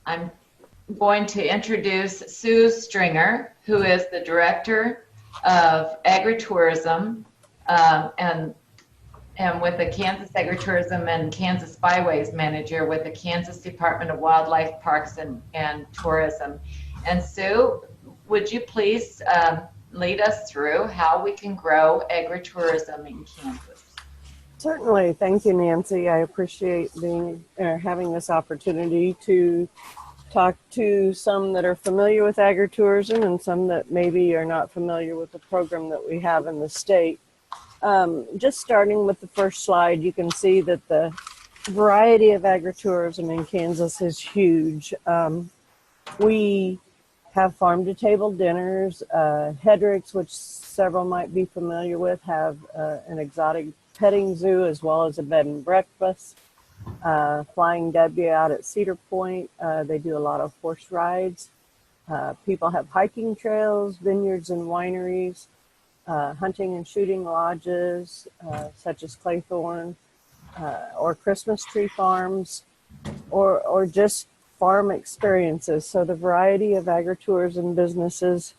I'm going to introduce Sue Stringer, who is the Director of Agritourism and with the Kansas Agritourism and Kansas Byways Manager with the Kansas Department of Wildlife, Parks and Tourism. And Sue, would you please lead us through how we can grow agritourism in Kansas? Certainly. Thank you, Nancy. I appreciate having this opportunity to talk to some that are familiar with agritourism and some that maybe are not familiar with the program that we have in the state. Just starting with the first slide, you can see that the variety of agritourism in Kansas is huge. We have farm-to-table dinners, Hedricks, which several might be familiar with, have an exotic petting zoo as well as a bed and breakfast. Flying W out at Cedar Point, they do a lot of horse rides. People have hiking trails, vineyards and wineries, hunting and shooting lodges, such as Claythorne, or Christmas tree farms, or just farm experiences. So the variety of agritourism businesses,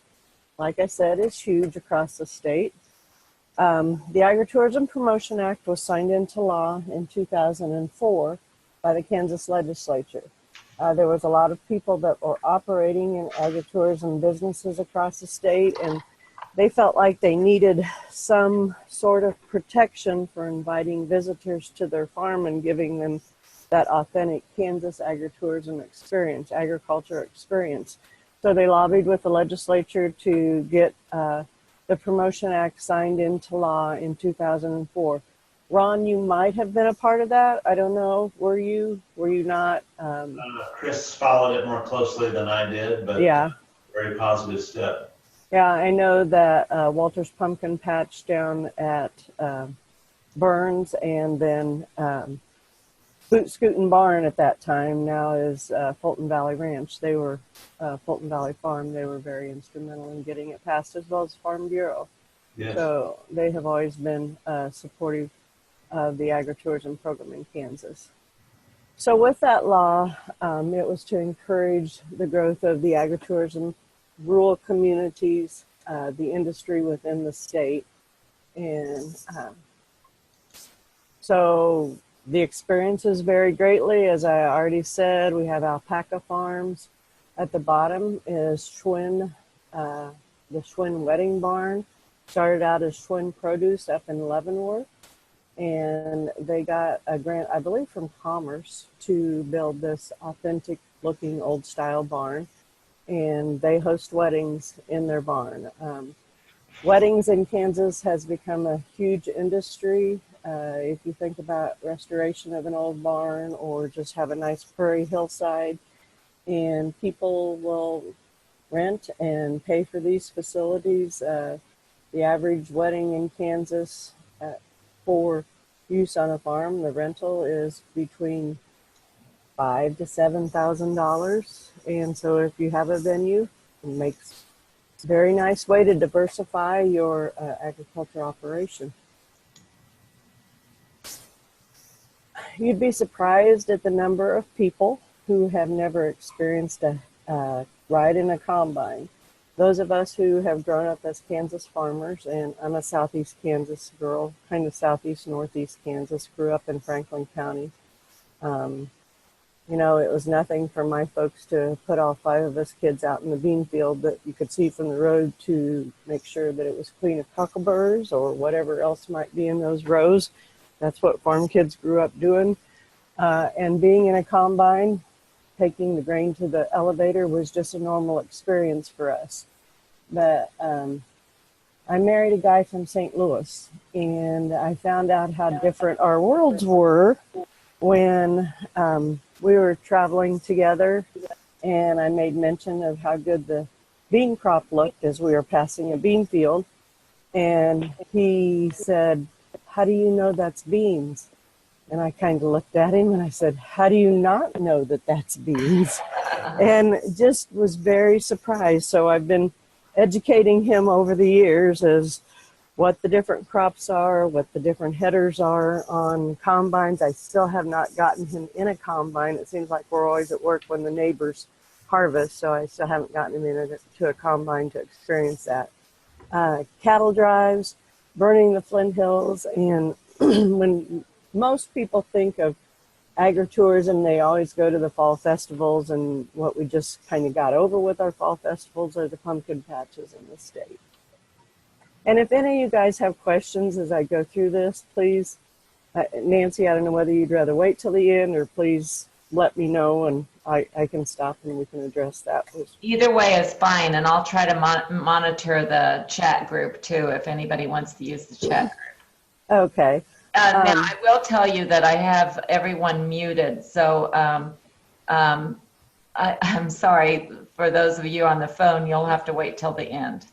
like I said, is huge across the state. The Agritourism Promotion Act was signed into law in 2004 by the Kansas legislature. There was a lot of people that were operating in agritourism businesses across the state, and they felt like they needed some sort of protection for inviting visitors to their farm and giving them that authentic Kansas agritourism experience, agriculture experience. So they lobbied with the legislature to get the Promotion Act signed into law in 2004. Ron, you might have been a part of that. I don't know. Were you not? Chris followed it more closely than I did, but yeah, very positive step. Yeah, I know that Walter's Pumpkin Patch down at Burns, and then Boot Scootin' Barn at that time now is Fulton Valley Ranch. They were Fulton Valley Farm. They were very instrumental in getting it passed, as well as Farm Bureau. Yes. So they have always been supportive of the agritourism program in Kansas. So with that law, it was to encourage the growth of the agritourism, rural communities, the industry within the state. And so the experiences vary greatly. As I already said, we have alpaca farms. At the bottom is Schwinn, the Schwinn Wedding Barn. Started out as Schwinn Produce up in Leavenworth. And they got a grant, I believe, from Commerce to build this authentic looking old style barn. And they host weddings in their barn. Weddings in Kansas has become a huge industry. If you think about restoration of an old barn or just have a nice prairie hillside, and people will rent and pay for these facilities. The average wedding in Kansas for use on a farm, the rental is between $5,000 to $7,000. And so if you have a venue, it makes a very nice way to diversify your agriculture operation. You'd be surprised at the number of people who have never experienced a ride in a combine. Those of us who have grown up as Kansas farmers, and I'm a Southeast Kansas girl, kind of Southeast, Northeast Kansas, grew up in Franklin County. You know, it was nothing for my folks to put all 5 of us kids out in the bean field that you could see from the road to make sure that it was clean of cockleburrs or whatever else might be in those rows. That's what farm kids grew up doing. And being in a combine, taking the grain to the elevator was just a normal experience for us. But I married a guy from St. Louis, and I found out how different our worlds were when we were traveling together, and I made mention of how good the bean crop looked as we were passing a bean field. And he said, "How do you know that's beans?" And I kind of looked at him and I said, "How do you not know that that's beans?" And just was very surprised. So I've been educating him over the years as what the different crops are, what the different headers are on combines. I still have not gotten him in a combine. It seems like we're always at work when the neighbors harvest, so I still haven't gotten him into a combine to experience that. Cattle drives, burning the Flint Hills, and when most people think of agritourism, they always go to the fall festivals, and what we just kind of got over with our fall festivals are the pumpkin patches in the state. And if any of you guys have questions as I go through this, please, Nancy, I don't know whether you'd rather wait till the end or please let me know and I can stop and we can address that. Either way is fine, and I'll try to monitor the chat group too if anybody wants to use the chat group. Okay. Now, I will tell you that I have everyone muted, so I'm sorry for those of you on the phone. You'll have to wait till the end.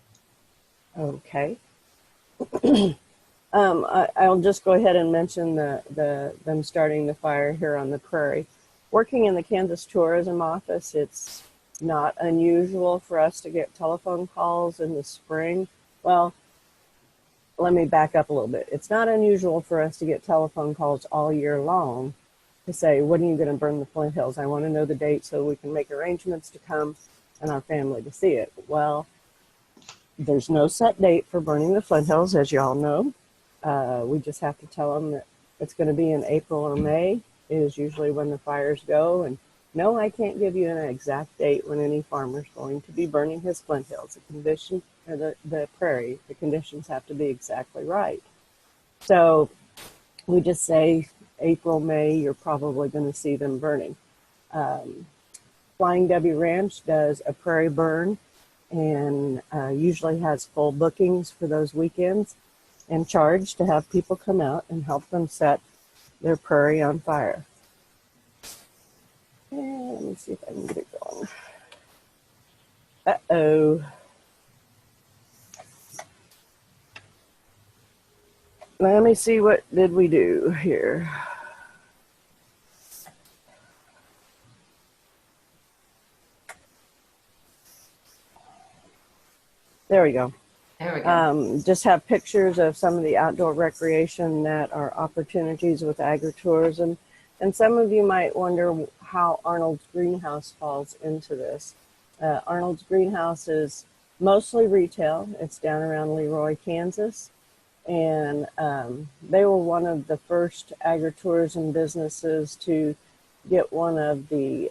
Okay. I'll just go ahead and mention them starting the fire here on the prairie. Working in the Kansas Tourism Office, it's not unusual for us to get telephone calls in the spring. Well, let me back up a little bit. It's not unusual for us to get telephone calls all year long to say, when are you going to burn the Flint Hills? I want to know the date so we can make arrangements to come and our family to see it. Well, there's no set date for burning the Flint Hills, as you all know. We just have to tell them that it's going to be in April or May is usually when the fires go. And no, I can't give you an exact date when any farmer's going to be burning his Flint Hills. The condition, or the prairie, the conditions have to be exactly right. So we just say April, May, you're probably going to see them burning. Flying W Ranch does a prairie burn and usually has full bookings for those weekends and charge to have people come out and help them set their prairie on fire. And let me see if I can get it going. Uh-oh. Let me see, what did we do here? There we go. There we go. Just have pictures of some of the outdoor recreation that are opportunities with agritourism. And some of you might wonder how Arnold's Greenhouse falls into this. Arnold's Greenhouse is mostly retail. It's down around Leroy, Kansas. And they were one of the first agritourism businesses to get one of the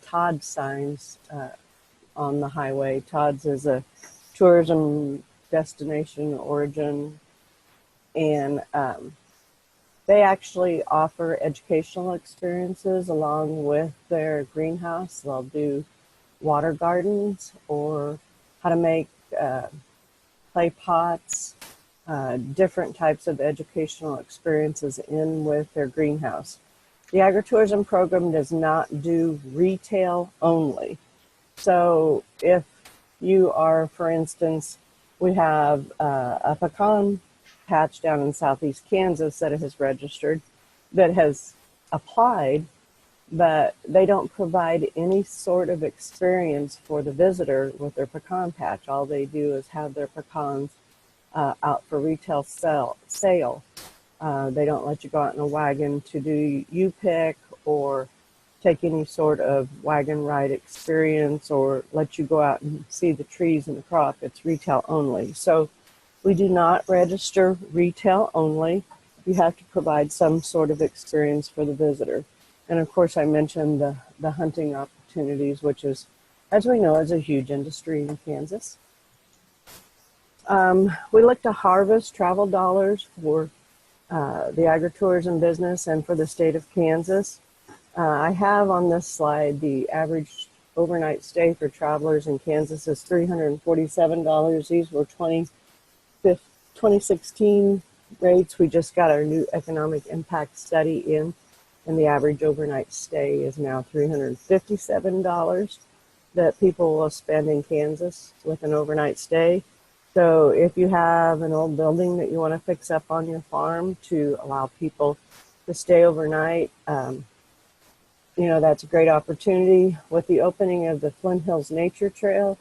Todd signs on the highway. Todd's is a tourism destination origin, and they actually offer educational experiences along with their greenhouse. They'll do water gardens or how to make clay pots, different types of educational experiences in with their greenhouse. The agritourism program does not do retail only. So if you are, for instance, we have a pecan patch down in southeast Kansas that has registered, that has applied, but they don't provide any sort of experience for the visitor with their pecan patch. All they do is have their pecans out for retail sale. They don't let you go out in a wagon to do U-pick or take any sort of wagon ride experience or let you go out and see the trees and the crop. It's retail only. So we do not register retail only. You have to provide some sort of experience for the visitor. And of course, I mentioned the hunting opportunities, which is, as we know, is a huge industry in Kansas. We look to harvest travel dollars for the agritourism business and for the state of Kansas. I have on this slide the average overnight stay for travelers in Kansas is $347. These were 2016 rates. We just got our new economic impact study in, and the average overnight stay is now $357 that people will spend in Kansas with an overnight stay. So if you have an old building that you want to fix up on your farm to allow people to stay overnight, that's a great opportunity. With the opening of the Flint Hills Nature Trail,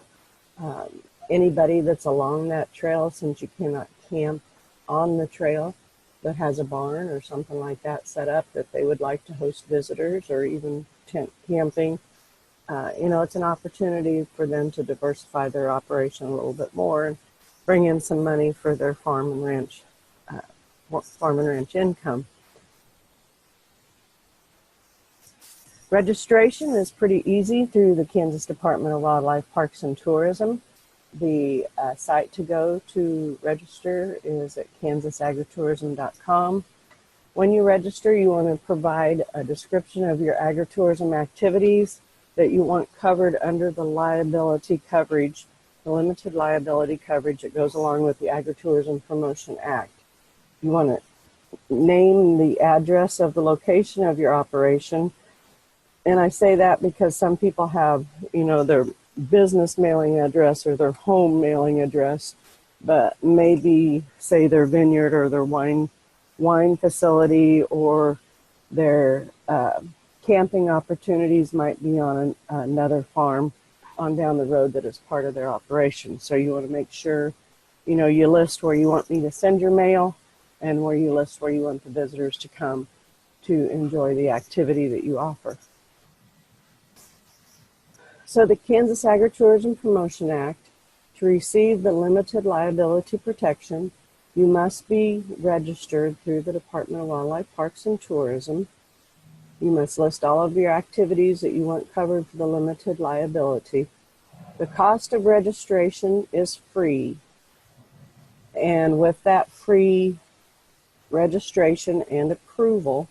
anybody that's along that trail, since you cannot camp on the trail that has a barn or something like that set up that they would like to host visitors or even tent camping. It's an opportunity for them to diversify their operation a little bit more and bring in some money for their farm and ranch income. Registration is pretty easy through the Kansas Department of Wildlife, Parks, and Tourism. The site to go to register is at kansasagritourism.com. When you register, you want to provide a description of your agritourism activities that you want covered under the liability coverage, the limited liability coverage that goes along with the Agritourism Promotion Act. You want to name the address of the location of your operation. And I say that because some people have, their business mailing address or their home mailing address, but maybe say their vineyard or their wine facility or their camping opportunities might be on another farm on down the road that is part of their operation. So you want to make sure, you list where you want me to send your mail and where you list where you want the visitors to come to enjoy the activity that you offer. So the Kansas Agritourism Promotion Act, to receive the limited liability protection, you must be registered through the Department of Wildlife, Parks, and Tourism. You must list all of your activities that you want covered for the limited liability. The cost of registration is free. And with that free registration and approval,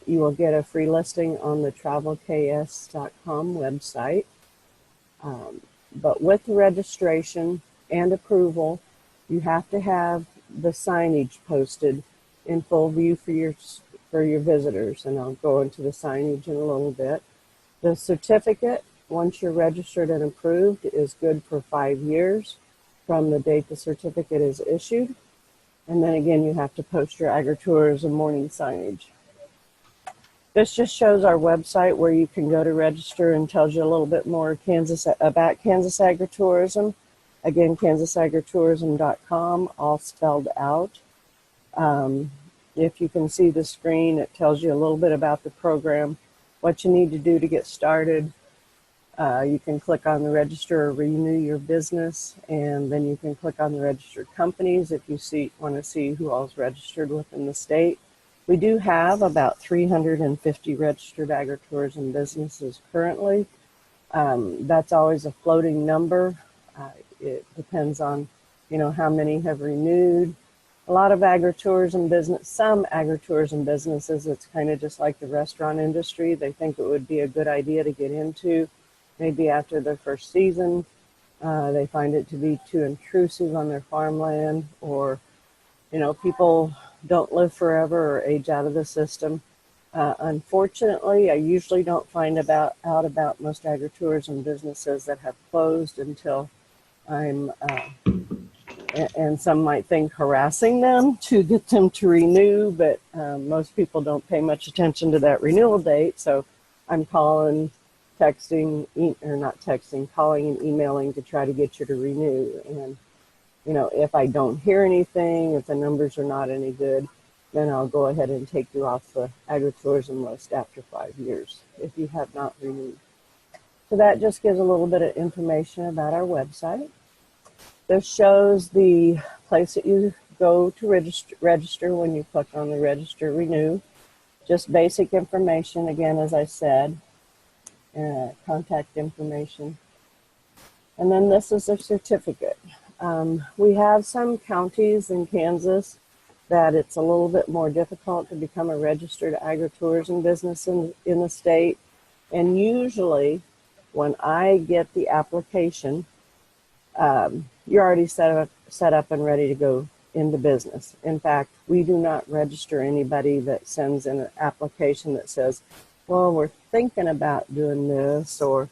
you will get a free listing on the travelks.com website. But with the registration and approval, you have to have the signage posted in full view for your visitors, and I'll go into the signage in a little bit. The certificate, once you're registered and approved, is good for 5 years from the date the certificate is issued. And then again, you have to post your agritourism morning signage. This just shows our website where you can go to register and tells you a little bit more about Kansas Agritourism. Again, kansasagritourism.com, all spelled out. If you can see the screen, it tells you a little bit about the program, what you need to do to get started. You can click on the register or renew your business, and then you can click on the registered companies if you want to see who all's registered within the state. We do have about 350 registered agritourism businesses currently. That's always a floating number. It depends on, how many have renewed. A lot of some agritourism businesses, it's kind of just like the restaurant industry. They think it would be a good idea to get into. Maybe after their first season, they find it to be too intrusive on their farmland, or, people don't live forever or age out of the system. Unfortunately, I usually don't find out about most agritourism businesses that have closed until I'm, and some might think harassing them to get them to renew, but most people don't pay much attention to that renewal date. So I'm calling, calling and emailing to try to get you to renew. And, if I don't hear anything, if the numbers are not any good, then I'll go ahead and take you off the agritourism list after 5 years if you have not renewed. So that just gives a little bit of information about our website. This shows the place that you go to register when you click on the register renew. Just basic information, again, as I said, contact information. And then this is a certificate. We have some counties in Kansas that it's a little bit more difficult to become a registered agritourism business in the state. And usually when I get the application, you're already set up and ready to go into business. In fact, we do not register anybody that sends in an application that says, well, we're thinking about doing this, or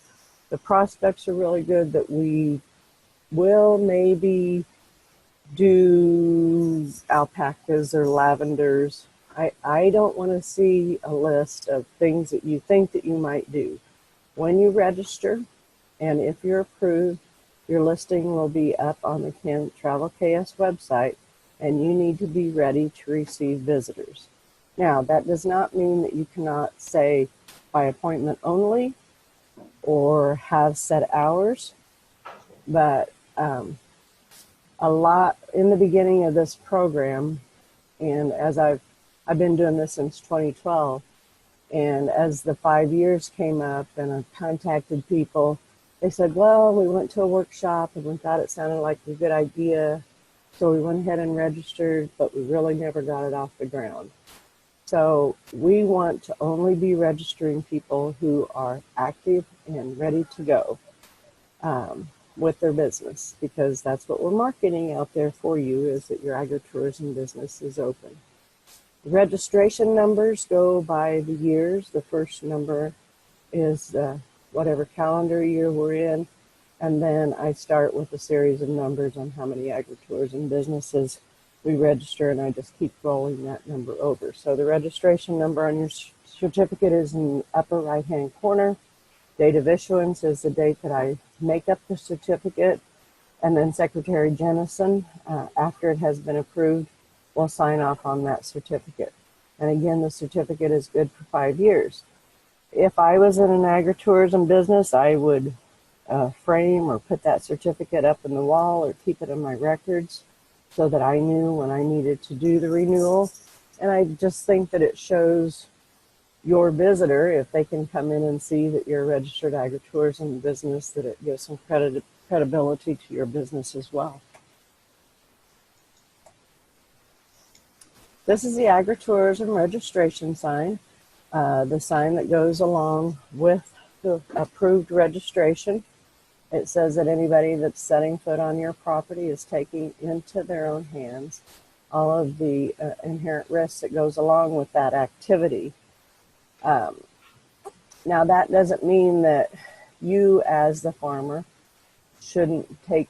the prospects are really good that we will maybe do alpacas or lavenders. I don't want to see a list of things that you think that you might do. When you register, and if you're approved, your listing will be up on the Travel KS website, and you need to be ready to receive visitors. Now, that does not mean that you cannot say by appointment only or have set hours, but a lot in the beginning of this program, and as I've been doing this since 2012, and as the 5 years came up and I contacted people, they said, well, we went to a workshop and we thought it sounded like a good idea, so we went ahead and registered, but we really never got it off the ground. So we want to only be registering people who are active and ready to go with their business, because that's what we're marketing out there for you, is that your agritourism business is open. The registration numbers go by the years. The first number is whatever calendar year we're in, and then I start with a series of numbers on how many agritourism businesses we register, and I just keep rolling that number over. So the registration number on your certificate is in the upper right-hand corner. Date of issuance is the date that I make up the certificate, and then Secretary Jennison, after it has been approved, will sign off on that certificate. And again, the certificate is good for 5 years. If I was in an agritourism business, I would frame or put that certificate up in the wall or keep it in my records so that I knew when I needed to do the renewal. And I just think that it shows your visitor, if they can come in and see that you're a registered agritourism business, that it gives some credibility to your business as well. This is the agritourism registration sign, the sign that goes along with the approved registration. It says that anybody that's setting foot on your property is taking into their own hands all of the inherent risks that goes along with that activity. Now, that doesn't mean that you as the farmer shouldn't take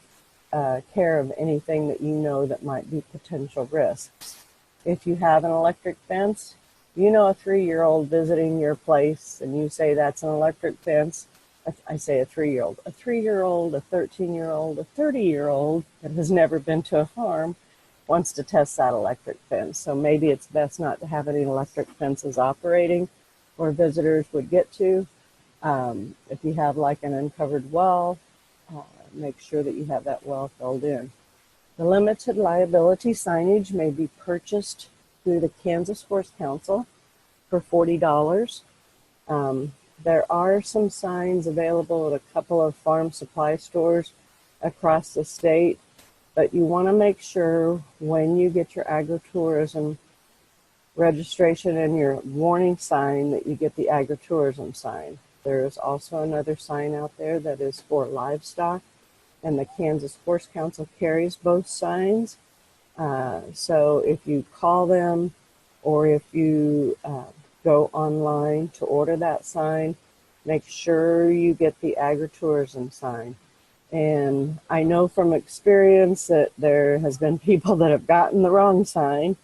care of anything that you know that might be potential risks. If you have an electric fence, you know a 3-year-old visiting your place and you say that's an electric fence. I say a 3-year-old. A 3-year-old, a 13-year-old, a 30-year-old that has never been to a farm wants to test that electric fence. So maybe it's best not to have any electric fences operating where visitors would get to. If you have like an uncovered well, make sure that you have that well filled in. The limited liability signage may be purchased through the Kansas Horse Council for $40. There are some signs available at a couple of farm supply stores across the state, but you want to make sure when you get your agritourism registration and your warning sign that you get the agritourism sign. There is also another sign out there that is for livestock, and the Kansas Horse Council carries both signs. So if you call them or if you go online to order that sign, make sure you get the agritourism sign. And I know from experience that there has been people that have gotten the wrong sign.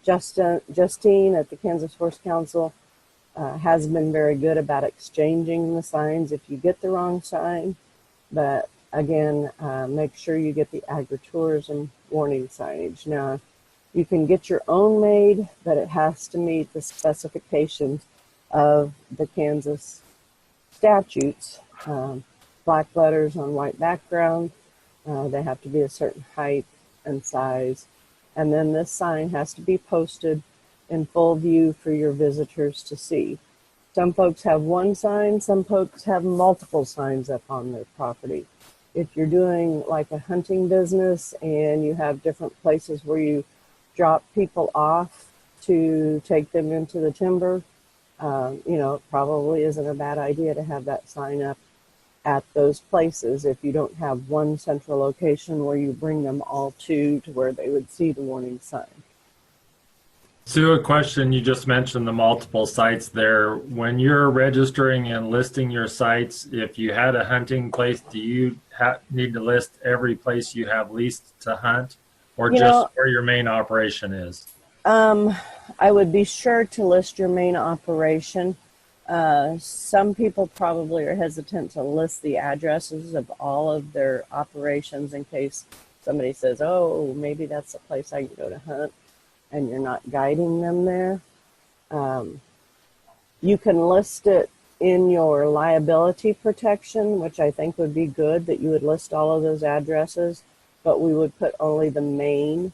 Justine at the Kansas Horse Council has been very good about exchanging the signs if you get the wrong sign. But again, make sure you get the agritourism warning signage. Now, you can get your own made, but it has to meet the specifications of the Kansas statutes. Black letters on white background. They have to be a certain height and size. And then this sign has to be posted in full view for your visitors to see. Some folks have one sign, some folks have multiple signs up on their property. If you're doing like a hunting business and you have different places where you drop people off to take them into the timber, it probably isn't a bad idea to have that sign up at those places if you don't have one central location where you bring them all to where they would see the warning sign. Sue, a question. You just mentioned the multiple sites there. When you're registering and listing your sites, if you had a hunting place, do you need to list every place you have leased to hunt, or just where your main operation is? I would be sure to list your main operation. Some people probably are hesitant to list the addresses of all of their operations in case somebody says, oh, maybe that's a place I can go to hunt, and you're not guiding them there. You can list it in your liability protection, which I think would be good, that you would list all of those addresses, but we would put only the main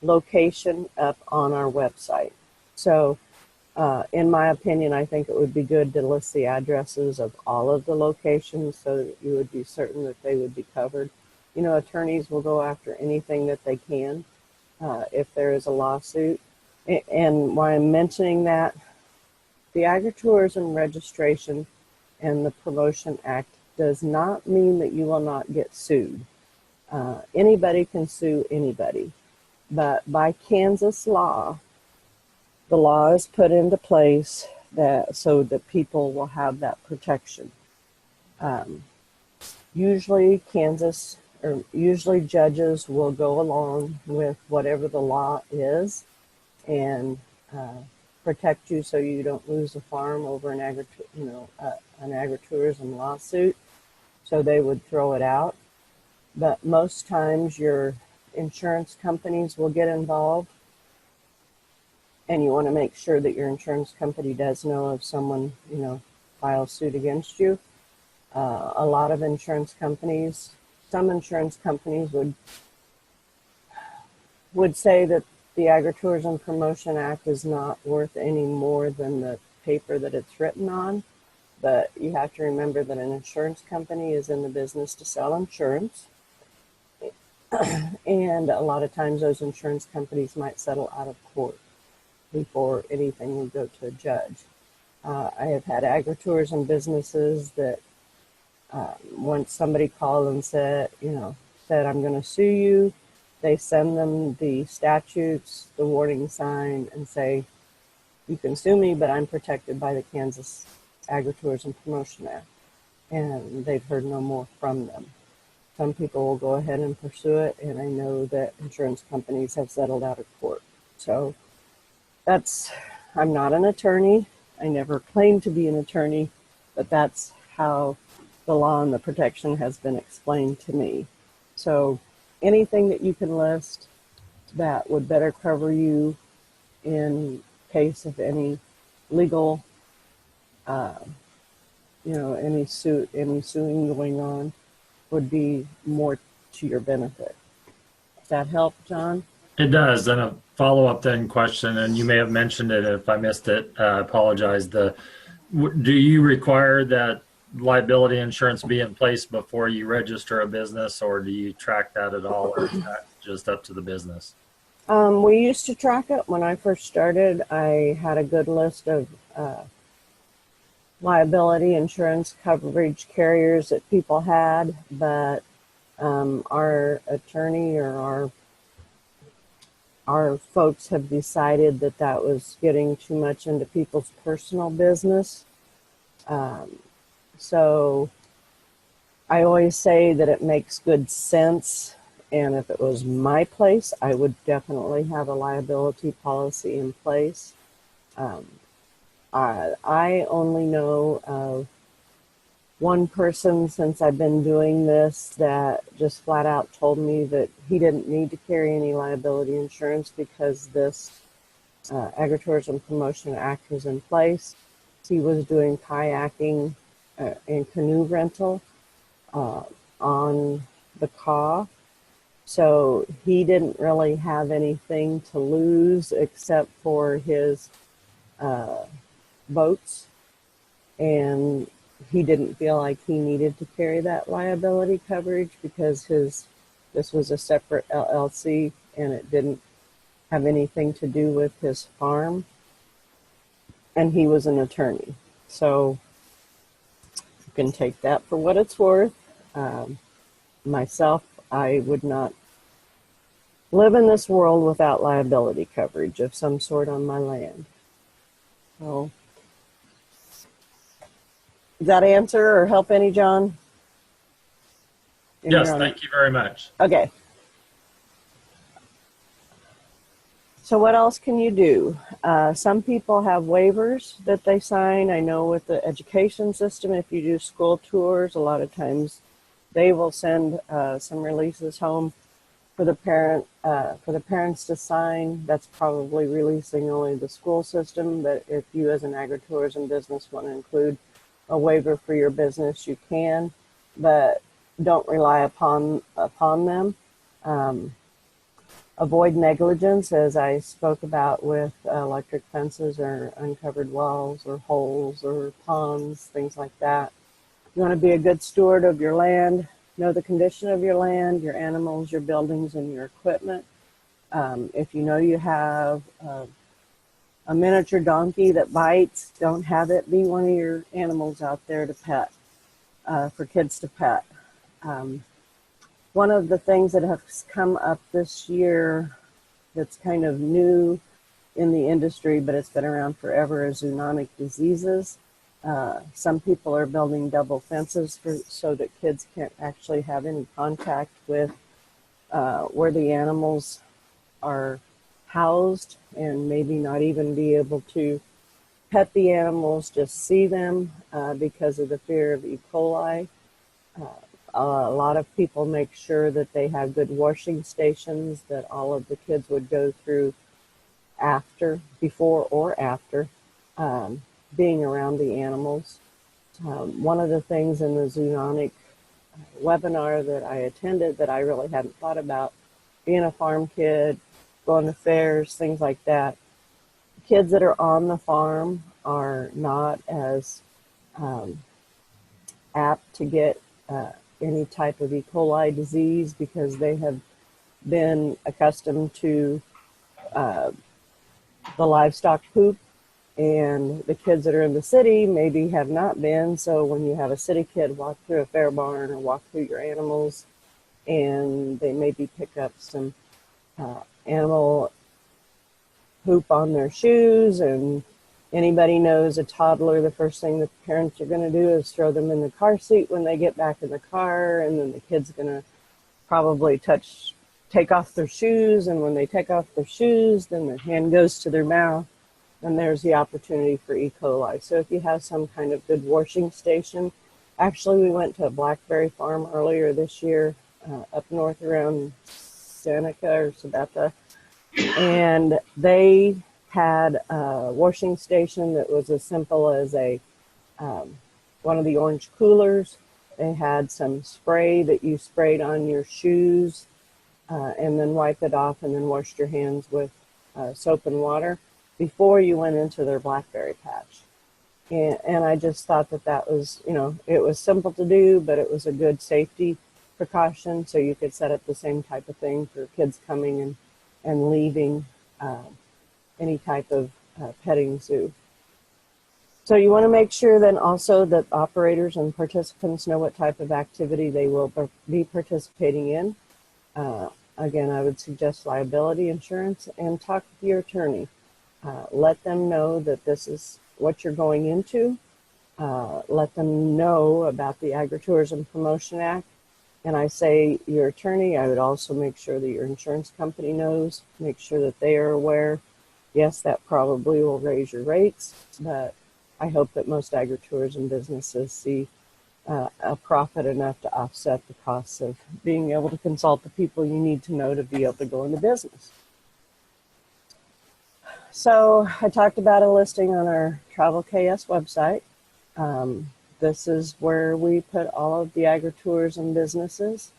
location up on our website. So in my opinion, I think it would be good to list the addresses of all of the locations so that you would be certain that they would be covered. You know, attorneys will go after anything that they can if there is a lawsuit. And why I'm mentioning that, the Agritourism Registration and the Promotion Act does not mean that you will not get sued. Anybody can sue anybody. But by Kansas law, the law is put into place that so that people will have that protection. Usually judges will go along with whatever the law is and protect you so you don't lose a farm over an agritourism lawsuit. So they would throw it out. But most times your insurance companies will get involved, and you want to make sure that your insurance company does know if someone, files suit against you. A lot of insurance companies, some insurance companies would say that the Agritourism Promotion Act is not worth any more than the paper that it's written on. But you have to remember that an insurance company is in the business to sell insurance. And a lot of times those insurance companies might settle out of court before anything would go to a judge. I have had agritourism businesses that once somebody called and said, I'm going to sue you, they send them the statutes, the warning sign, and say, you can sue me, but I'm protected by the Kansas Agritourism Promotion Act. And they've heard no more from them. Some people will go ahead and pursue it, and I know that insurance companies have settled out of court. So I'm not an attorney. I never claimed to be an attorney, but that's how the law and the protection has been explained to me. So anything that you can list that would better cover you in case of any legal, any suing going on would be more to your benefit. Does that help, John? It does. And a follow-up then question, and you may have mentioned it. If I missed it, I apologize. Do you require that liability insurance be in place before you register a business, or do you track that at all, or is that just up to the business? We used to track it. When I first started, I had a good list of liability insurance coverage carriers that people had, but our attorney or our folks have decided that was getting too much into people's personal business. So I always say that it makes good sense, and if it was my place, I would definitely have a liability policy in place. I only know of one person since I've been doing this that just flat out told me that he didn't need to carry any liability insurance because this Agritourism Promotion Act was in place. He was doing kayaking and canoe rental on the Kaw. So he didn't really have anything to lose except for his boats, and he didn't feel like he needed to carry that liability coverage because this was a separate LLC and it didn't have anything to do with his farm, and he was an attorney. So you can take that for what it's worth. Myself, I would not live in this world without liability coverage of some sort on my land. So, does that answer or help any, John? Yes, thank you very much. Okay. So what else can you do? Some people have waivers that they sign. I know with the education system, if you do school tours, a lot of times they will send some releases home for the parents to sign. That's probably releasing only the school system, but if you as an agritourism business want to include a waiver for your business, you can, but don't rely upon them. Avoid negligence, as I spoke about with electric fences or uncovered wells or holes or ponds, things like that. You want to be a good steward of your land, know the condition of your land, your animals, your buildings, and your equipment. If you know you have a miniature donkey that bites, don't have it be one of your animals out there to pet, for kids to pet. One of the things that has come up this year that's kind of new in the industry, but it's been around forever, is zoonotic diseases. Some people are building double fences so that kids can't actually have any contact with where the animals are housed, and maybe not even be able to pet the animals, just see them because of the fear of E. coli. A lot of people make sure that they have good washing stations that all of the kids would go through before or after being around the animals. One of the things in the zoonotic webinar that I attended that I really hadn't thought about, being a farm kid, going to fairs, things like that, kids that are on the farm are not as apt to get any type of E. coli disease because they have been accustomed to the livestock poop, and the kids that are in the city maybe have not been. So when you have a city kid walk through a fair barn or walk through your animals, and they maybe pick up some animal poop on their shoes, and anybody knows a toddler, the first thing that the parents are going to do is throw them in the car seat when they get back in the car, and then the kid's going to probably take off their shoes, and when they take off their shoes, then their hand goes to their mouth, and there's the opportunity for E. coli. So if you have some kind of good washing station, actually we went to a blackberry farm earlier this year up north around Seneca or Sabetha, and they had a washing station that was as simple as one of the orange coolers. They had some spray that you sprayed on your shoes and then wiped it off, and then washed your hands with soap and water before you went into their blackberry patch. And I just thought that was, it was simple to do, but it was a good safety precaution. So you could set up the same type of thing for kids coming and leaving any type of petting zoo. So you want to make sure then also that operators and participants know what type of activity they will be participating in. Again, I would suggest liability insurance, and talk with your attorney. Let them know that this is what you're going into. Let them know about the Agritourism Promotion Act. And I say your attorney, I would also make sure that your insurance company knows, make sure that they are aware. Yes, that probably will raise your rates, but I hope that most agritourism businesses see a profit enough to offset the costs of being able to consult the people you need to know to be able to go into business. So I talked about a listing on our Travel KS website. This is where we put all of the agritourism businesses.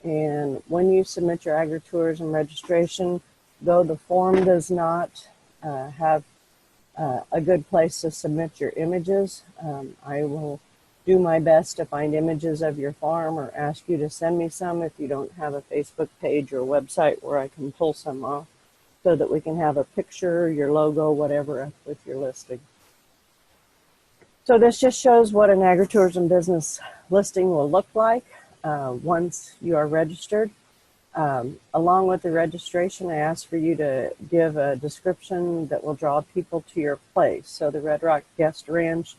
And when you submit your agritourism registration, though the form does not have a good place to submit your images, I will do my best to find images of your farm or ask you to send me some if you don't have a Facebook page or website where I can pull some off, so that we can have a picture, your logo, whatever, up with your listing. So this just shows what an agritourism business listing will look like once you are registered. Along with the registration, I ask for you to give a description that will draw people to your place. So the Red Rock Guest Ranch,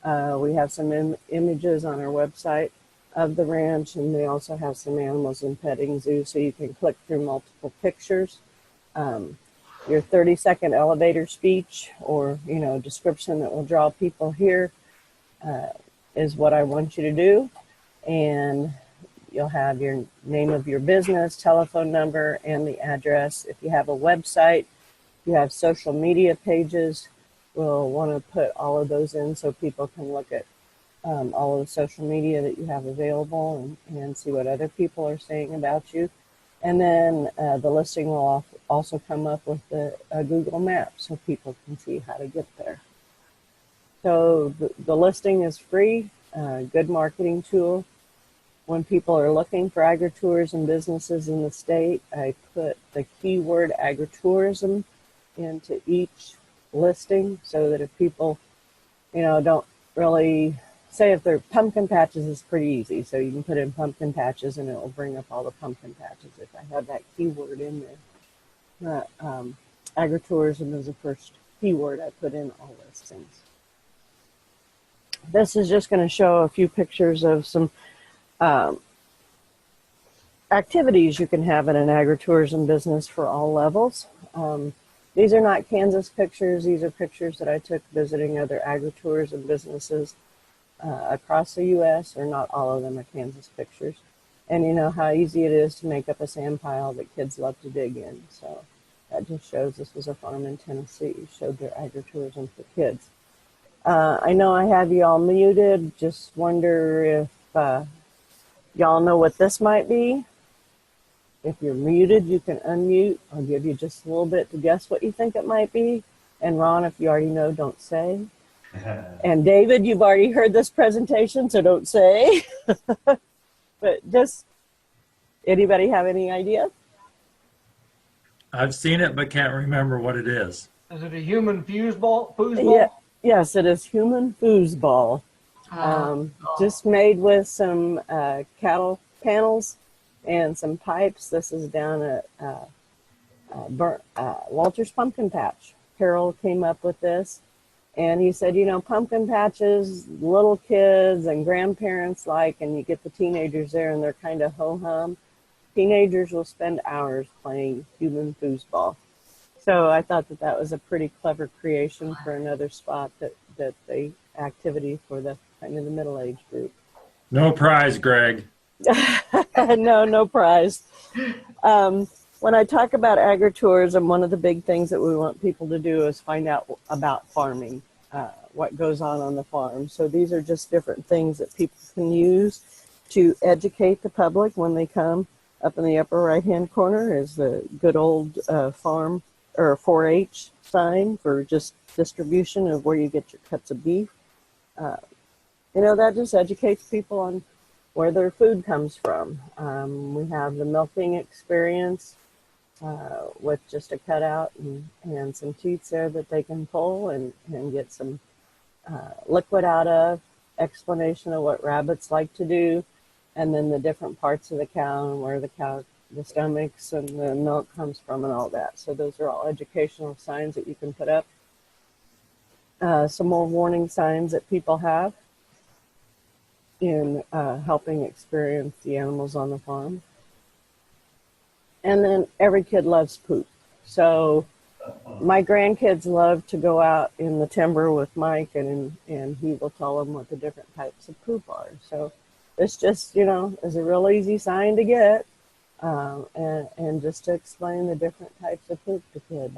we have some images on our website of the ranch, and they also have some animals and petting zoo, so you can click through multiple pictures. Your 30-second elevator speech or description that will draw people here is what I want you to do. And You'll have your name of your business, telephone number, and the address. If you have a website, you have social media pages, we'll want to put all of those in so people can look at all of the social media that you have available and see what other people are saying about you. And then the listing will also come up with the Google map so people can see how to get there. So the listing is free, good marketing tool. When people are looking for agritourism businesses in the state, I put the keyword agritourism into each listing so that if people, don't really, say if they're pumpkin patches is pretty easy. So you can put in pumpkin patches and it will bring up all the pumpkin patches if I have that keyword in there. Agritourism is the first keyword I put in all listings. This is just going to show a few pictures of some activities you can have in an agritourism business for all levels. These are not Kansas pictures. These are pictures that I took visiting other agritourism businesses across the U.S., or not all of them are Kansas pictures. And you know how easy it is to make up a sand pile that kids love to dig in. So that just shows this was a farm in Tennessee, showed their agritourism for kids. I know I have you all muted. Just wonder if y'all know what this might be. If you're muted, you can unmute. I'll give you just a little bit to guess what you think it might be. And Ron, if you already know, don't say. And David, you've already heard this presentation, so don't say. But just, anybody have any idea? I've seen it, but can't remember what it is. Is it a human foosball? Yeah, yes, it is human foosball. Just made with some cattle panels and some pipes. This is down at Walter's Pumpkin Patch. Carol came up with this, and he said, pumpkin patches, little kids and grandparents and you get the teenagers there and they're kind of ho-hum. Teenagers will spend hours playing human foosball. So I thought that was a pretty clever creation for another spot that the activity for the kind of the middle-aged group. No prize, Greg. No prize. When I talk about agritourism, one of the big things that we want people to do is find out about farming, what goes on the farm. So these are just different things that people can use to educate the public when they come. Up in the upper right-hand corner is the good old farm or 4-H sign for just distribution of where you get your cuts of beef. That just educates people on where their food comes from. We have the milking experience with just a cutout and some teats there that they can pull and get some liquid out of, explanation of what rabbits like to do, and then the different parts of the cow and where the stomachs and the milk comes from and all that. So those are all educational signs that you can put up. Some more warning signs that people have in helping experience the animals on the farm. And then every kid loves poop. So my grandkids love to go out in the timber with Mike and he will tell them what the different types of poop are. So this just, is a real easy sign to get and just to explain the different types of poop to kids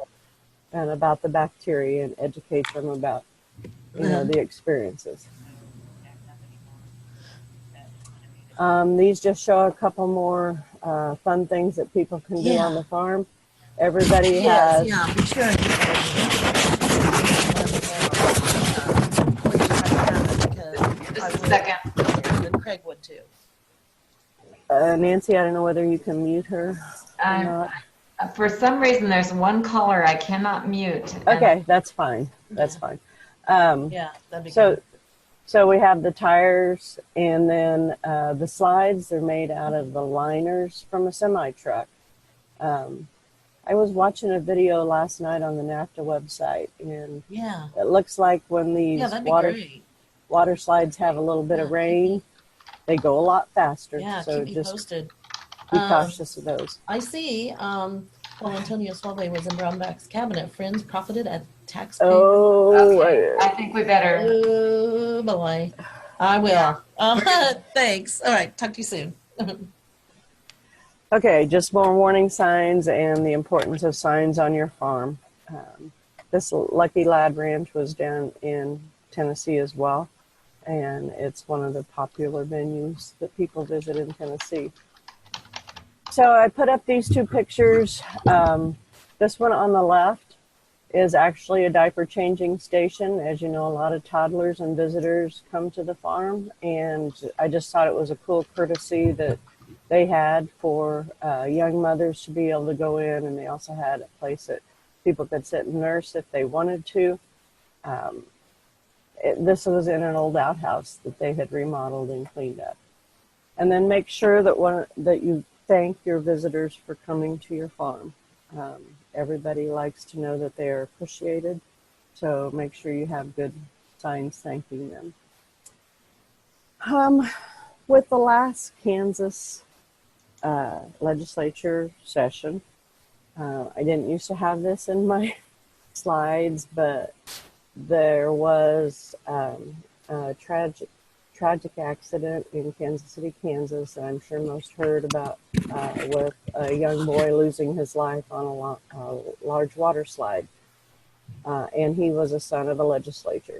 and about the bacteria and educate them about, the experiences. These just show a couple more fun things that people can do on the farm. Everybody has. Yeah, be sure. Just a second. And Craig would too. Nancy, I don't know whether you can mute her or not. For some reason, there's one caller I cannot mute. Okay, that's fine. That's fine. Yeah, that'd be good. So we have the tires, and then the slides are made out of the liners from a semi-truck. I was watching a video last night on the NAFTA website, and Yeah. it looks like when these Yeah, that'd be great. water slides have a little bit of rain, they go a lot faster. Yeah, so keep me just posted. be cautious of those. I see. While Antonio Suave was in Brownback's cabinet, friends profited at taxpayer. Oh, Okay, I think we better. Oh boy, I will. Thanks. All right, talk to you soon. Okay, just more warning signs and the importance of signs on your farm. This Lucky Lad Ranch was down in Tennessee as well, and it's one of the popular venues that people visit in Tennessee. So I put up these two pictures. This one on the left is actually a diaper changing station. As you know, a lot of toddlers and visitors come to the farm, and I just thought it was a cool courtesy that they had for young mothers to be able to go in, and they also had a place that people could sit and nurse if they wanted to. This was in an old outhouse that they had remodeled and cleaned up. And then make sure that you thank your visitors for coming to your farm. Everybody likes to know that they are appreciated, so make sure you have good signs thanking them. With the last Kansas legislature session, I didn't used to have this in my slides, but there was a tragic accident in Kansas City, Kansas, that I'm sure most heard about, with a young boy losing his life on a large water slide. And he was a son of a legislator.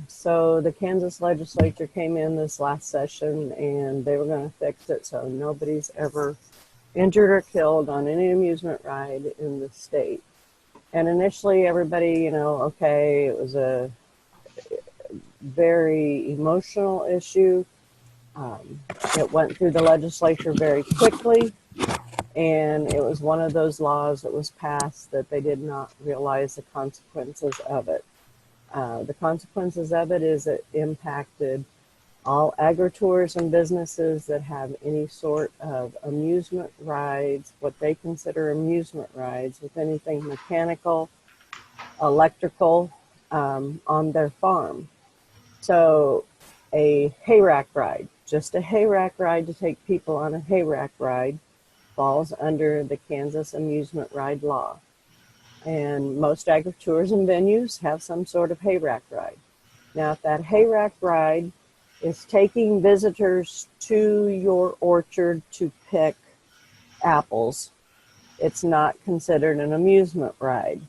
So the Kansas legislature came in this last session, and they were going to fix it so nobody's ever injured or killed on any amusement ride in the state. And initially everybody, okay, it was a very emotional issue. It went through the legislature very quickly, and it was one of those laws that was passed that they did not realize the consequences of it. The consequences of it is it impacted all agritourism businesses that have any sort of amusement rides, what they consider amusement rides, with anything mechanical, electrical, on their farm. So a hayrack ride, just a hayrack ride to take people on a hayrack ride, falls under the Kansas amusement ride law. And most agritourism venues have some sort of hayrack ride. Now, if that hayrack ride is taking visitors to your orchard to pick apples, it's not considered an amusement ride.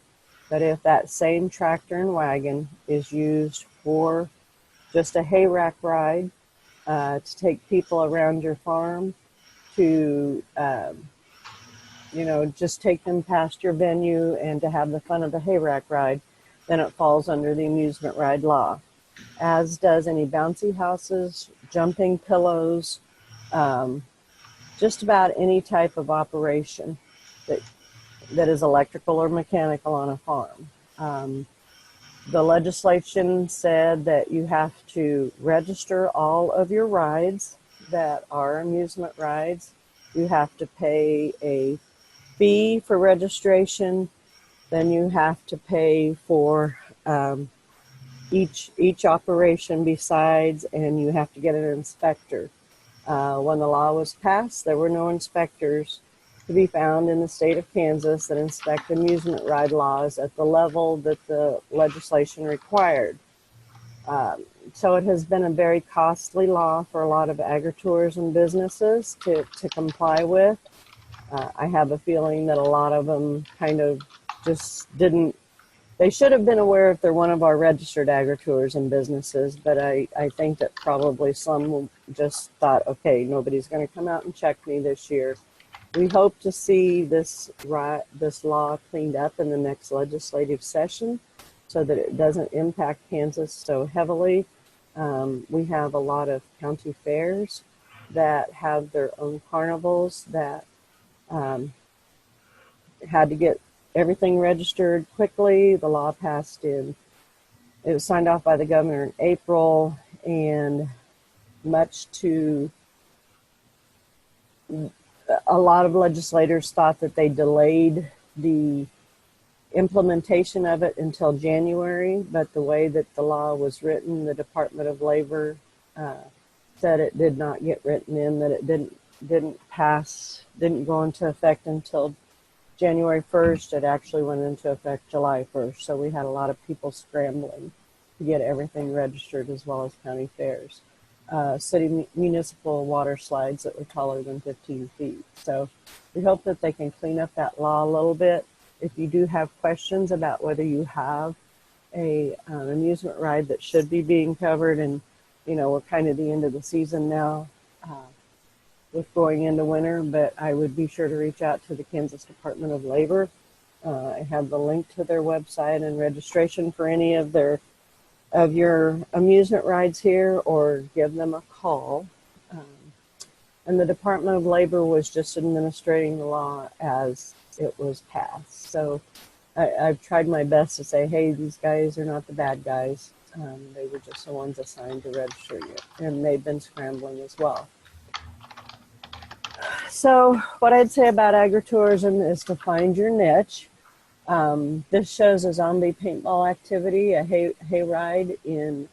But if that same tractor and wagon is used for just a hayrack ride, to take people around your farm, to just take them past your venue and to have the fun of the hayrack ride, then it falls under the amusement ride law. As does any bouncy houses, jumping pillows, just about any type of operation that is electrical or mechanical on a farm. The legislation said that you have to register all of your rides that are amusement rides. You have to pay a fee for registration. Then you have to pay for each operation besides, and you have to get an inspector. When the law was passed, there were no inspectors to be found in the state of Kansas that inspect amusement ride laws at the level that the legislation required. So it has been a very costly law for a lot of agritourism businesses to comply with. I have a feeling that a lot of them kind of just didn't. They should have been aware if they're one of our registered agritourism businesses, but I think that probably some just thought, okay, nobody's going to come out and check me this year. We hope to see this law cleaned up in the next legislative session so that it doesn't impact Kansas so heavily. We have a lot of county fairs that have their own carnivals that had to get everything registered quickly. The law it was signed off by the governor in April, and much to a lot of legislators thought that they delayed the implementation of it until January, but the way that the law was written, the Department of Labor said it did not get written in, that it didn't go into effect until January 1st. It actually went into effect July 1st. So we had a lot of people scrambling to get everything registered, as well as county fairs. city municipal water slides that were taller than 15 feet. So we hope that they can clean up that law a little bit. If you do have questions about whether you have a amusement ride that should be being covered, and we're kind of the end of the season now with going into winter, but I would be sure to reach out to the Kansas Department of Labor. I have the link to their website and registration for any of your amusement rides here, or give them a call. And the Department of Labor was just administrating the law as it was passed. So I've tried my best to say, hey, these guys are not the bad guys. They were just the ones assigned to register you, and they've been scrambling as well. So what I'd say about agritourism is to find your niche. This shows a zombie paintball activity, a hayride in,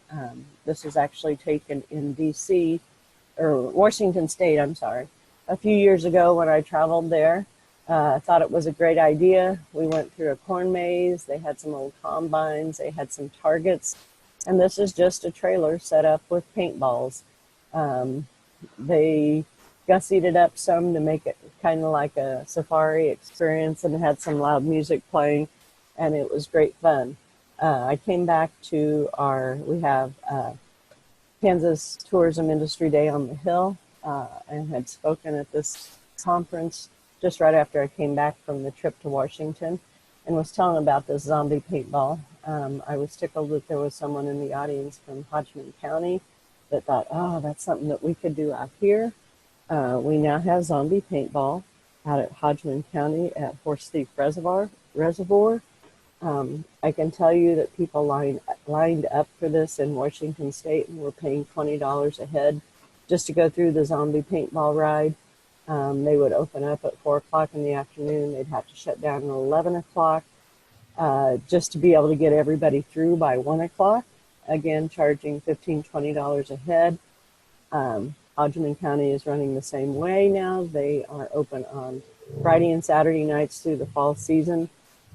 this is actually taken in DC, or Washington State, I'm sorry, a few years ago when I traveled there. I thought it was a great idea. We went through a corn maze. They had some old combines. They had some targets. And this is just a trailer set up with paintballs. They gussied it up some to make it kind of like a safari experience, and had some loud music playing, and it was great fun. I came back to we have Kansas Tourism Industry Day on the Hill, and had spoken at this conference just right after I came back from the trip to Washington, and was telling about this zombie paintball. I was tickled that there was someone in the audience from Hodgman County that thought, oh, that's something that we could do out here. We now have zombie paintball out at Hodgman County at Horse Thief Reservoir. I can tell you that people lined up for this in Washington State, and were paying $20 a head just to go through the zombie paintball ride. They would open up at 4 o'clock in the afternoon. They'd have to shut down at 11 o'clock just to be able to get everybody through by 1 o'clock. Again, charging $15, $20 a head. Hodgman County is running the same way now. They are open on Friday and Saturday nights through the fall season.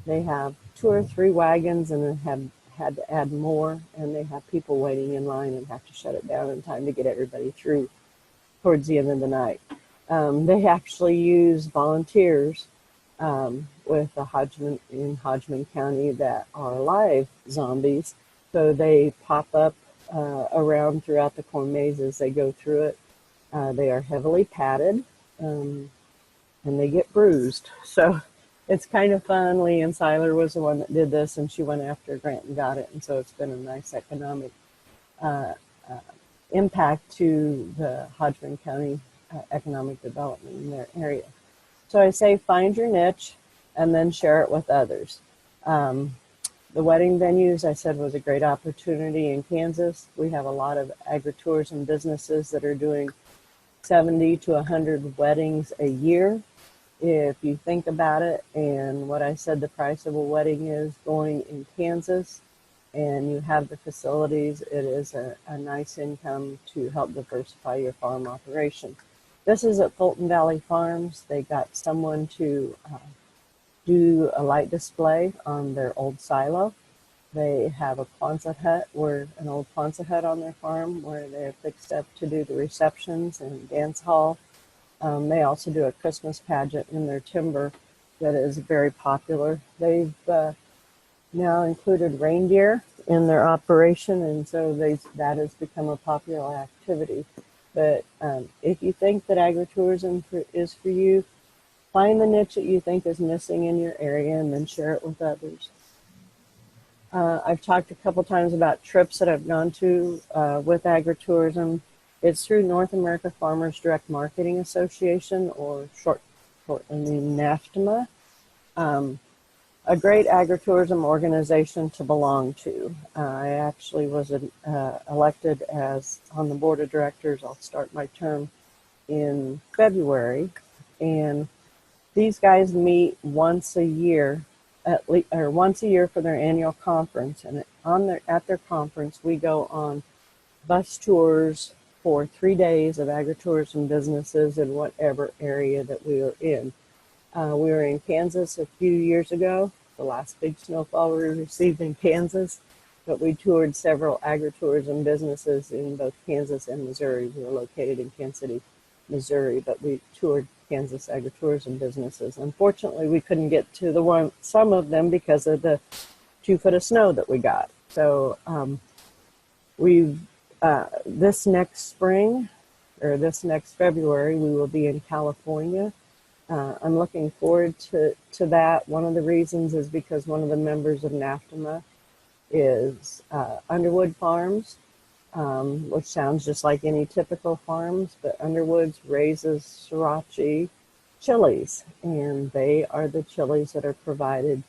They have 2 or 3 wagons, and have had to add more, and they have people waiting in line and have to shut it down in time to get everybody through towards the end of the night. They actually use volunteers with the in Hodgman County that are live zombies. So they pop up around throughout the corn maze as they go through it. They are heavily padded, and they get bruised. So it's kind of fun. Leanne Seiler was the one that did this, and she went after a grant and got it. And so it's been a nice economic impact to the Hodgman County economic development in their area. So I say find your niche and then share it with others. The wedding venues, I said, was a great opportunity in Kansas. We have a lot of agritourism businesses that are doing 70 to 100 weddings a year. If you think about it, and what I said the price of a wedding is going in Kansas, and you have the facilities, it is a nice income to help diversify your farm operation. This is at Fulton Valley Farms. They got someone to do a light display on their old silo. They have a Quonset hut, an old Quonset hut on their farm, where they're fixed up to do the receptions and dance hall. They also do a Christmas pageant in their timber that is very popular. They've now included reindeer in their operation, and so that has become a popular activity. But if you think that agritourism is for you, find the niche that you think is missing in your area, and then share it with others. I've talked a couple times about trips that I've gone to with agritourism. It's through North America Farmers Direct Marketing Association, or NAFTMA. A great agritourism organization to belong to. I actually was elected on the board of directors. I'll start my term in February, and these guys meet once a year, once a year for their annual conference. And at their conference, we go on bus tours for 3 days of agritourism businesses in whatever area that we are in. We were in Kansas a few years ago, the last big snowfall we received in Kansas. but we toured several agritourism businesses in both Kansas and Missouri. We were located in Kansas City, Missouri, but we toured Kansas agritourism businesses. Unfortunately, we couldn't get to some of them because of the 2 foot of snow that we got. So this next spring, or this next February, we will be in California. I'm looking forward to that. One of the reasons is because one of the members of NAFTMA is Underwood Farms, which sounds just like any typical farms, but Underwood's raises sriracha chilies, and they are the chilies that are provided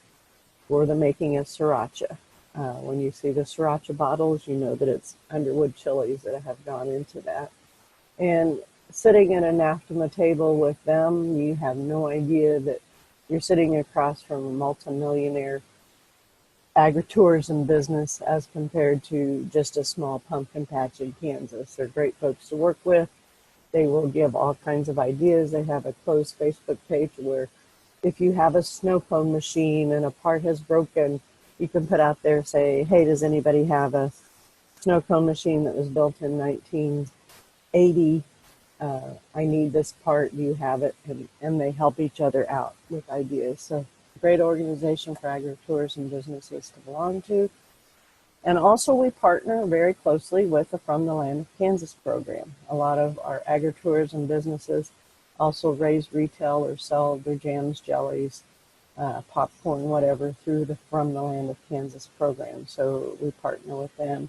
for the making of sriracha. When you see the sriracha bottles, you know that it's Underwood chilies that have gone into that. And sitting at a NAFTMA table with them, you have no idea that you're sitting across from a multimillionaire agritourism business as compared to just a small pumpkin patch in Kansas. They're great folks to work with. They will give all kinds of ideas. They have a closed Facebook page where if you have a snow cone machine and a part has broken, you can put out there, say, hey, does anybody have a snow cone machine that was built in 1980? I need this part, do you have it? And they help each other out with ideas. So great organization for agritourism businesses to belong to. And also we partner very closely with the From the Land of Kansas program. A lot of our agritourism businesses also raise, retail, or sell their jams, jellies, popcorn, whatever, through the From the Land of Kansas program. So we partner with them.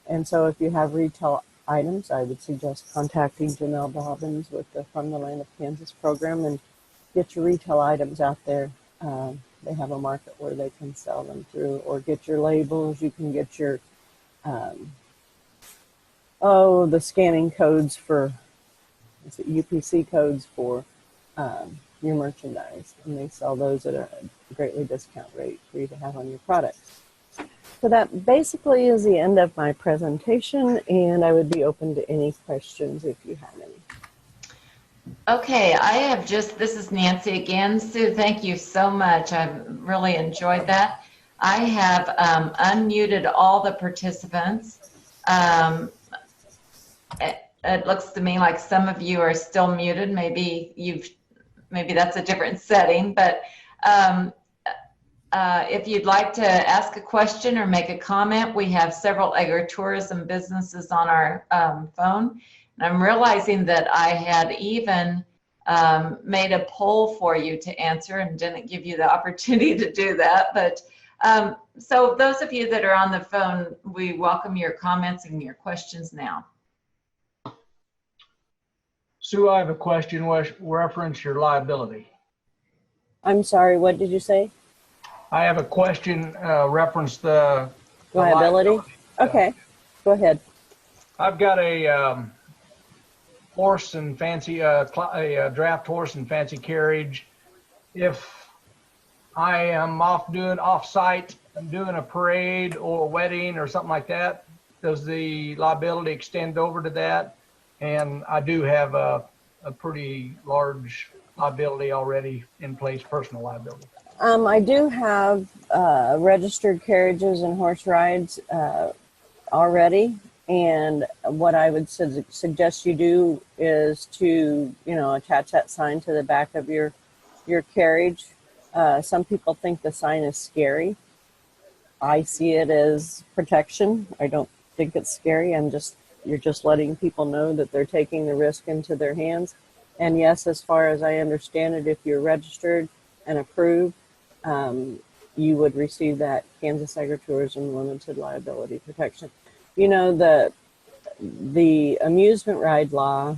And so if you have retail items, I would suggest contacting Janelle Dobbins with the From the Land of Kansas program and get your retail items out there. They have a market where they can sell them through, or get your labels. You can get your, the scanning codes for, UPC codes for your merchandise. And they sell those at a greatly discount rate for you to have on your products. So that basically is the end of my presentation, and I would be open to any questions if you have any. Okay, this is Nancy again. Sue, thank you so much. I've really enjoyed that. I have unmuted all the participants. It looks to me like some of you are still muted. Maybe that's a different setting, but if you'd like to ask a question or make a comment, we have several agritourism businesses on our phone. And I'm realizing that I had even made a poll for you to answer and didn't give you the opportunity to do that. But so those of you that are on the phone, we welcome your comments and your questions now. Sue, I have a question reference your liability. I'm sorry, what did you say? I have a question reference the Liability? Okay, go ahead. I've got a horse and fancy, a draft horse and fancy carriage. If I am off-site, I'm doing a parade or a wedding or something like that, does the liability extend over to that? And I do have a pretty large liability already in place, personal liability. I do have registered carriages and horse rides already. And what I would suggest you do is to, attach that sign to the back of your carriage. Some people think the sign is scary. I see it as protection. I don't think it's scary. You're just letting people know that they're taking the risk into their hands. And yes, as far as I understand it, if you're registered and approved, you would receive that Kansas Agritourism Limited Liability Protection. The amusement ride law,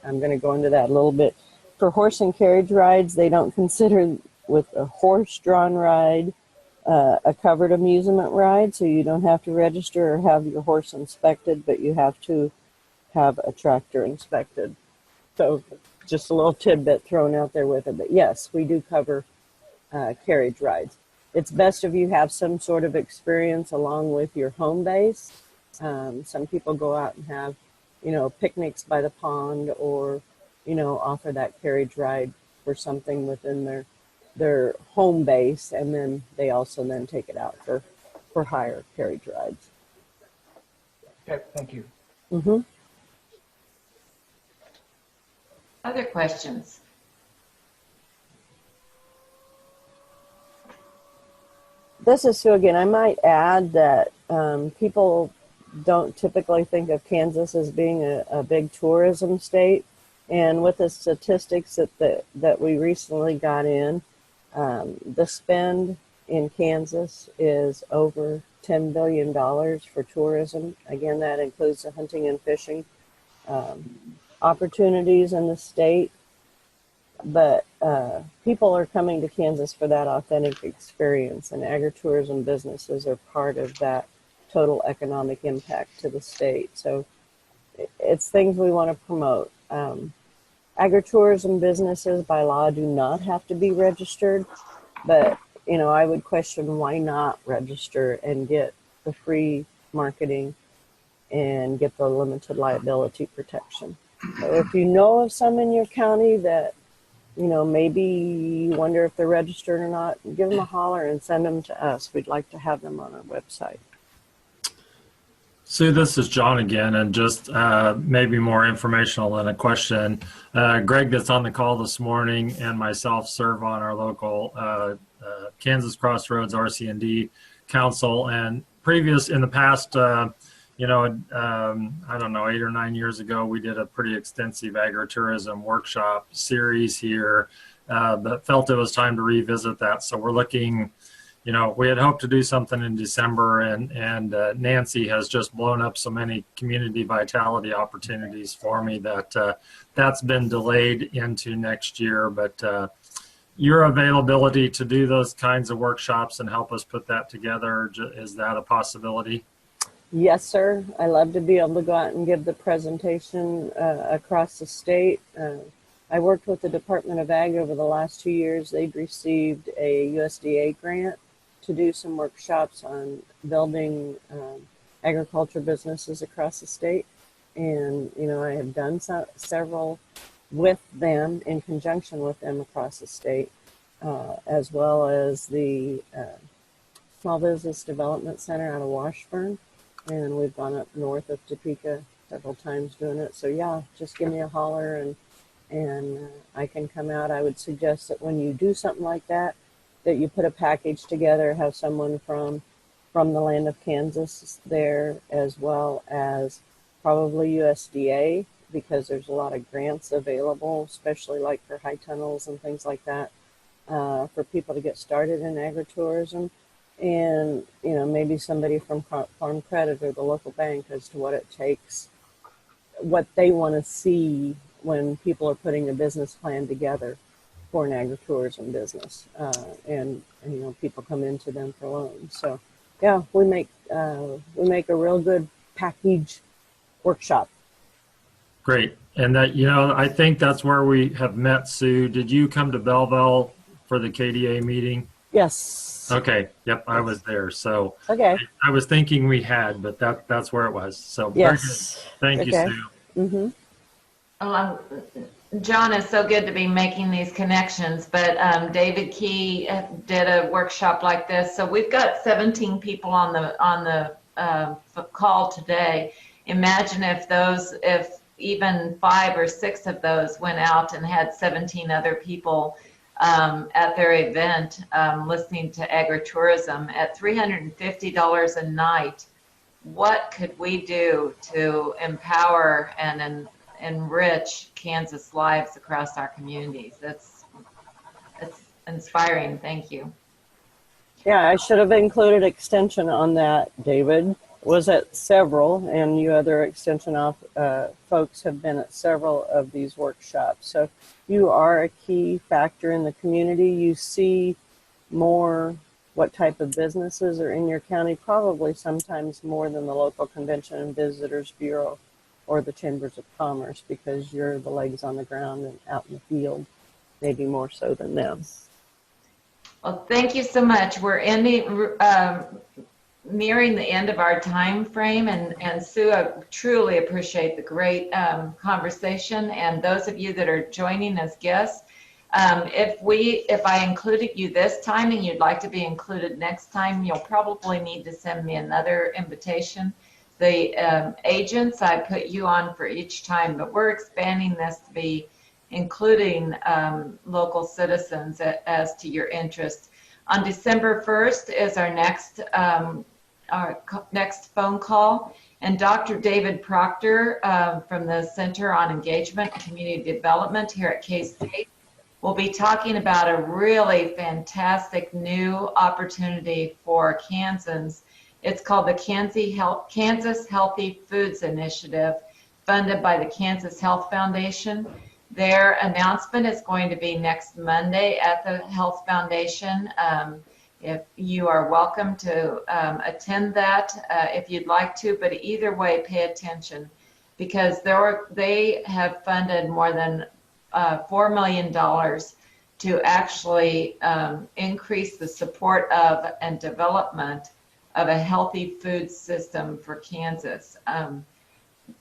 I'm going to go into that a little bit. For horse and carriage rides, they don't consider with a horse-drawn ride a covered amusement ride, so you don't have to register or have your horse inspected, but you have to have a tractor inspected. So just a little tidbit thrown out there with it. But yes, we do cover carriage rides. It's best if you have some sort of experience along with your home base. Some people go out and have, picnics by the pond or, offer that carriage ride for something within their home base, and then they also then take it out for for hire carriage rides. Okay, thank you. Mm-hmm. Other questions? This is Sue again. I might add that people don't typically think of Kansas as being a big tourism state. And with the statistics that we recently got in, the spend in Kansas is over $10 billion for tourism. Again, that includes the hunting and fishing opportunities in the state. But people are coming to Kansas for that authentic experience, and agritourism businesses are part of that total economic impact to the state. So it's things we want to promote. Agritourism businesses by law do not have to be registered, but I would question why not register and get the free marketing and get the limited liability protection. So if you know of some in your county that maybe you wonder if they're registered or not, give them a holler and send them to us. We'd like to have them on our website. Sue, this is John again, and just maybe more informational than a question. Greg, that's on the call this morning, and myself serve on our local Kansas Crossroads RC&D Council. And in the past, I don't know, 8 or 9 years ago, we did a pretty extensive agritourism workshop series here, but felt it was time to revisit that. So we're looking. We had hoped to do something in December, and Nancy has just blown up so many community vitality opportunities for me that that's been delayed into next year. But your availability to do those kinds of workshops and help us put that together, is that a possibility? Yes, sir. I love to be able to go out and give the presentation across the state. I worked with the Department of Ag over the last 2 years. They'd received a USDA grant to do some workshops on building agriculture businesses across the state. And, I have done several with them, in conjunction with them across the state, as well as the Small Business Development Center out of Washburn. And we've gone up north of Topeka several times doing it. So yeah, just give me a holler and I can come out. I would suggest that when you do something like that you put a package together, have someone from the land of Kansas there, as well as probably USDA, because there's a lot of grants available, especially like for high tunnels and things like that, for people to get started in agritourism. And, maybe somebody from Farm Credit or the local bank as to what it takes, what they want to see when people are putting a business plan together for an agritourism business, and people come into them for loans. So yeah, we make a real good package workshop. Great. And that, I think that's where we have met, Sue. Did you come to Belleville for the KDA meeting? Yes. Okay. Yep. I was there. So Okay. I was thinking we had, but that's where it was. So Yes. Thank you, Sue. Mm-hmm. John, it's so good to be making these connections, but David Key did a workshop like this. So we've got 17 people on the call today. Imagine if even 5 or 6 of those went out and had 17 other people at their event listening to agritourism at $350 a night. What could we do to empower and enrich Kansas lives across our communities? It's inspiring. Thank you. Yeah, I should have included extension on that, David. Was at several, and you other extension folks have been at several of these workshops. So you are a key factor in the community. You see more what type of businesses are in your county, probably sometimes more than the local convention and visitors bureau or the chambers of commerce, because you're the legs on the ground and out in the field, maybe more so than them. Well, thank you so much. We're nearing the end of our time frame, and Sue, I truly appreciate the great conversation, and those of you that are joining as guests, If I included you this time and you'd like to be included next time, you'll probably need to send me another invitation. The agents, I put you on for each time, but we're expanding this to be including local citizens as to your interest. On December 1st is our next phone call, and Dr. David Proctor from the Center on Engagement and Community Development here at K-State will be talking about a really fantastic new opportunity for Kansans. It's called the Kansas Healthy Foods Initiative, funded by the Kansas Health Foundation. Their announcement is going to be next Monday at the Health Foundation. If you are welcome to attend that if you'd like to, but either way, pay attention, because they have funded more than $4 million to actually increase the support of and development of a healthy food system for Kansas.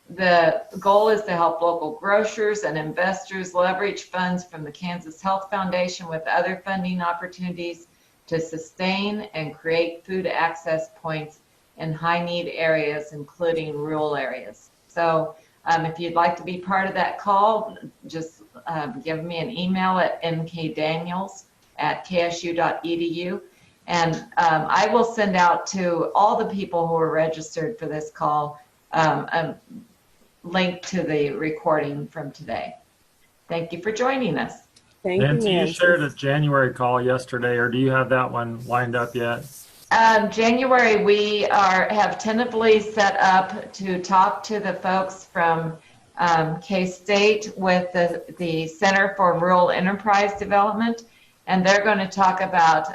The goal is to help local grocers and investors leverage funds from the Kansas Health Foundation with other funding opportunities to sustain and create food access points in high-need areas, including rural areas. So if you'd like to be part of that call, just give me an email at mkdaniels@ksu.edu, and I will send out to all the people who are registered for this call a link to the recording from today. Thank you for joining us. Thank you, Nancy, you Nancy. shared a January call yesterday, or do you have that one lined up yet? January, we have tentatively set up to talk to the folks from K-State with the Center for Rural Enterprise Development, and they're going to talk about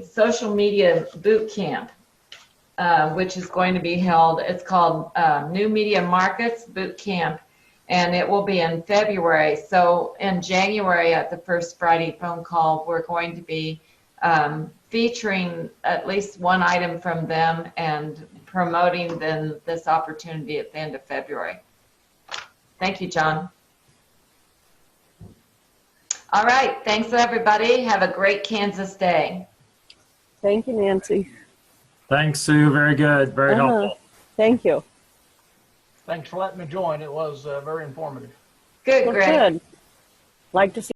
social media boot camp, which is going to be held. It's called New Media Markets Boot Camp, and it will be in February. So in January, at the first Friday phone call, we're going to be featuring at least one item from them and promoting then this opportunity at the end of February. Thank you, John. All right, thanks everybody. Have a great Kansas day. Thank you, Nancy. Thanks, Sue. Very good. Very helpful. Thank you. Thanks for letting me join. It was very informative. Good, Well, Greg. good. Like to see